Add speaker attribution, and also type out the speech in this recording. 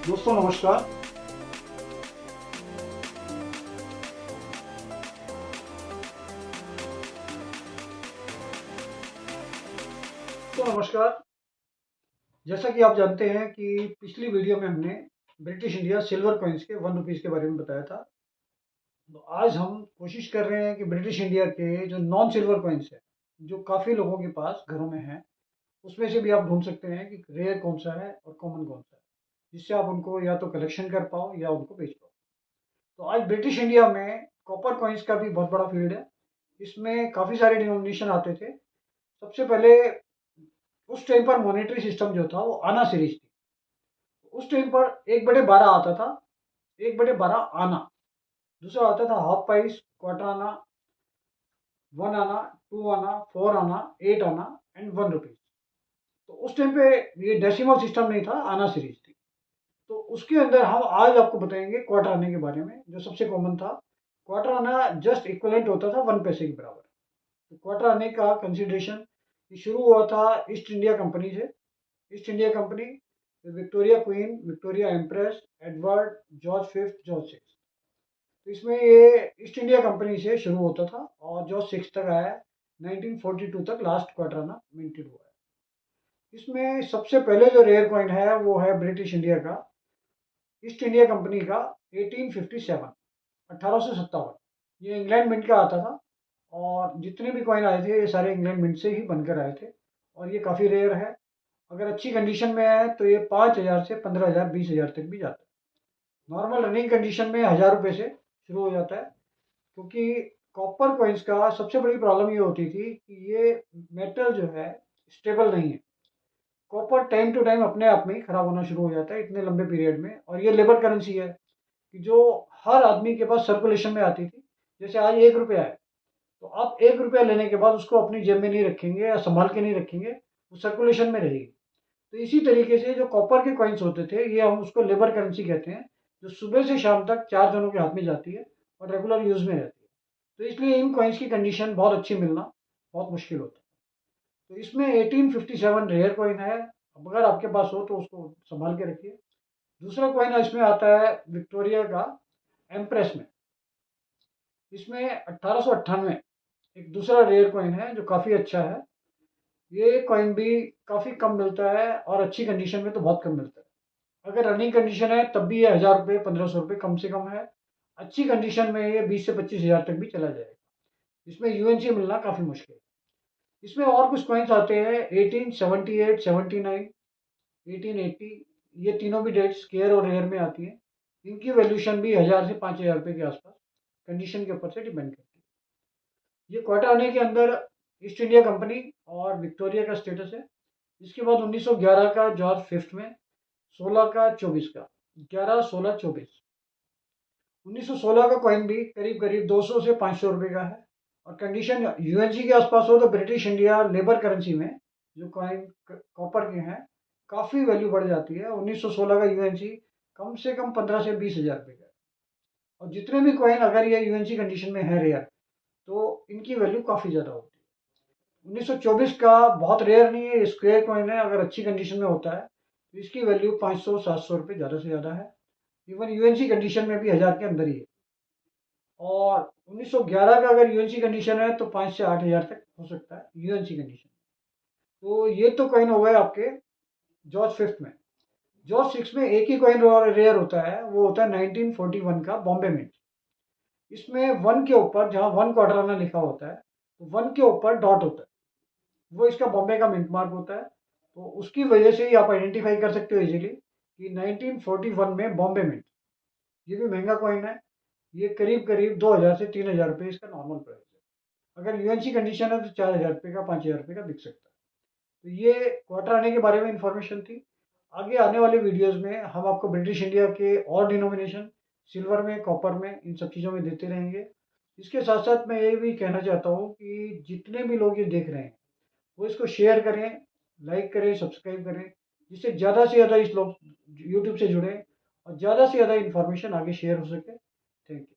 Speaker 1: दोस्तों नमस्कार। जैसा कि आप जानते हैं कि पिछली वीडियो में हमने ब्रिटिश इंडिया सिल्वर कॉइन्स के 1 रुपीज़ के बारे में बताया था। तो आज हम कोशिश कर रहे हैं कि ब्रिटिश इंडिया के जो नॉन सिल्वर कॉइन्स है, जो काफ़ी लोगों के पास घरों में हैं, उसमें से भी आप ढूंढ सकते हैं कि रेयर कौन सा है और कॉमन कौन सा है, जिससे आप उनको या तो कलेक्शन कर पाओ या उनको बेच पाओ। तो आज ब्रिटिश इंडिया में कॉपर कॉइन्स का भी बहुत बड़ा फील्ड है। इसमें काफ़ी सारे डिनोमिनेशन आते थे। सबसे पहले उस टाइम पर मॉनेटरी सिस्टम जो था वो आना सीरीज थी। उस टाइम पर 1/12 आता था, 1/12 आना। दूसरा आता था हाफ पाइस, क्वार्टर आना, 1 आना, 2 आना, 4 आना, 8 आना एंड 1 रुपीज। तो उस टाइम पे ये डेसिमल सिस्टम नहीं था, आना सीरीज थी। तो उसके अंदर हम आज आपको बताएंगे क्वार्टर आने के बारे में, जो सबसे कॉमन था। क्वार्टर आना जस्ट इक्वलेंट होता था 1 पैसे के बराबर। तो क्वार्टर आने का कंसिडरेशन शुरू हुआ था ईस्ट इंडिया कंपनी से। East India company, Victoria queen, Victoria empress, Edward, George fifth, George six. तो इसमें ये ईस्ट इंडिया कंपनी से शुरू होता था और जॉर्ज सिक्स तक आया। 1942 तक लास्ट क्वार्टर आना मिंटेड हुआ है। इसमें सबसे पहले जो रेयर कॉइन है वो है ब्रिटिश इंडिया का, ईस्ट इंडिया कंपनी का, 1857, 1857। ये इंग्लैंड मिंट का आता था और जितने भी कॉइन आए थे ये सारे इंग्लैंड मिंट से ही बनकर आए थे। और ये काफ़ी रेयर है। अगर अच्छी कंडीशन में है तो ये 5,000 से 15,000, 20,000 तक भी जाता है। नॉर्मल रनिंग कंडीशन में 1,000 रुपये से शुरू हो जाता है। क्योंकि कॉपर कॉइन्स का सबसे बड़ी प्रॉब्लम ये होती थी कि ये मेटल जो है स्टेबल नहीं है। कॉपर टाइम टू टाइम अपने आप में ही खराब होना शुरू हो जाता है इतने लंबे पीरियड में। और ये लेबर करेंसी है कि जो हर आदमी के पास सर्कुलेशन में आती थी। जैसे आज 1 रुपया है, तो आप 1 रुपया लेने के बाद उसको अपनी जेब में नहीं रखेंगे या संभाल के नहीं रखेंगे, वो सर्कुलेशन में रहेगी। तो इसी तरीके से जो कॉपर के कॉइन्स होते थे ये हम उसको लेबर करेंसी कहते हैं, जो सुबह से शाम तक 4 जनों के हाथ में जाती है और रेगुलर यूज में रहती है। तो इसलिए इन कॉइन्स की कंडीशन बहुत अच्छी मिलना बहुत मुश्किल होता है। तो इसमें 1857 रेयर कॉइन है। अब अगर आपके पास हो तो उसको संभाल के रखिए। दूसरा कॉइन इसमें आता है विक्टोरिया का एम्प्रेस में। इसमें 1898 एक दूसरा रेयर कॉइन है जो काफ़ी अच्छा है। ये कॉइन भी काफ़ी कम मिलता है और अच्छी कंडीशन में तो बहुत कम मिलता है। अगर रनिंग कंडीशन है तब भी ये 1,000 रुपये, 1,500 रुपये कम से कम है। अच्छी कंडीशन में ये 20 से 25 हज़ार तक भी चला जाएगा। इसमें यूएनसी मिलना काफ़ी मुश्किल है। इसमें और कुछ कॉइन्स आते हैं 1878, 79, 1880। ये तीनों भी डेट्स केयर और रेयर में आती हैं। इनकी वैल्यूशन भी 1,000 से 5,000 रुपये के आसपास कंडीशन के ऊपर से डिपेंड करती है। ये क्वार्टर आने के अंदर ईस्ट इंडिया कंपनी और विक्टोरिया का स्टेटस है। इसके बाद 1911 का जॉर्ज फिफ्थ में, 16 का, 24 का, 11, 16, 24। 1916 का कॉइन भी करीब करीब 200 से 500 रुपये का है। और कंडीशन यूएनसी के आसपास हो तो ब्रिटिश इंडिया लेबर करेंसी में जो कॉइन कॉपर के हैं काफ़ी वैल्यू बढ़ जाती है। 1916 का यूएनसी कम से कम 15 से 20 हज़ार रुपये का है। और जितने भी कॉइन अगर ये यूएनसी कंडीशन में है रेयर, तो इनकी वैल्यू काफ़ी ज़्यादा होती है। 1924 का बहुत रेयर नहीं है, स्क्वायर कॉइन है। अगर अच्छी कंडीशन में होता है तो इसकी वैल्यू 500-700 रुपये ज़्यादा से ज़्यादा है। इवन यूएनसी कंडीशन में भी 1,000 के अंदर ही है। और 1911 का अगर यूएनसी कंडीशन है तो 5 से 8 हज़ार तक हो सकता है यूएनसी कंडीशन। तो ये तो कॉइन हो गए आपके जॉर्ज फिफ्थ में। जॉर्ज सिक्स में एक ही कॉइन रेयर होता है, वो होता है 1941 का बॉम्बे मिंट। इसमें वन के ऊपर जहाँ 1 क्वार्टर आना लिखा होता है तो वन के ऊपर डॉट होता है, वो इसका बॉम्बे का मिंट मार्क होता है। तो उसकी वजह से ही आप आइडेंटिफाई कर सकते हो इजीली कि 1941 में बॉम्बे मिंट। ये भी महंगा कॉइन है। ये करीब करीब 2,000 से 3,000 रुपये इसका नॉर्मल प्राइस है। अगर यूएनसी कंडीशन है तो 4,000 रुपये का, 5,000 रुपये का बिक सकता है। तो ये क्वार्टर आने के बारे में इंफॉर्मेशन थी। आगे आने वाले वीडियोस में हम आपको ब्रिटिश इंडिया के और डिनोमिनेशन सिल्वर में, कॉपर में, इन सब चीज़ों में देते रहेंगे। इसके साथ साथ मैं ये भी कहना चाहता हूँ कि जितने भी लोग ये देख रहे हैं वो इसको शेयर करें, लाइक करें, सब्सक्राइब करें, जिससे ज़्यादा से ज़्यादा इस लोग यूट्यूब से जुड़ें और ज़्यादा से ज़्यादा इन्फॉर्मेशन आगे शेयर हो सके। Thank you.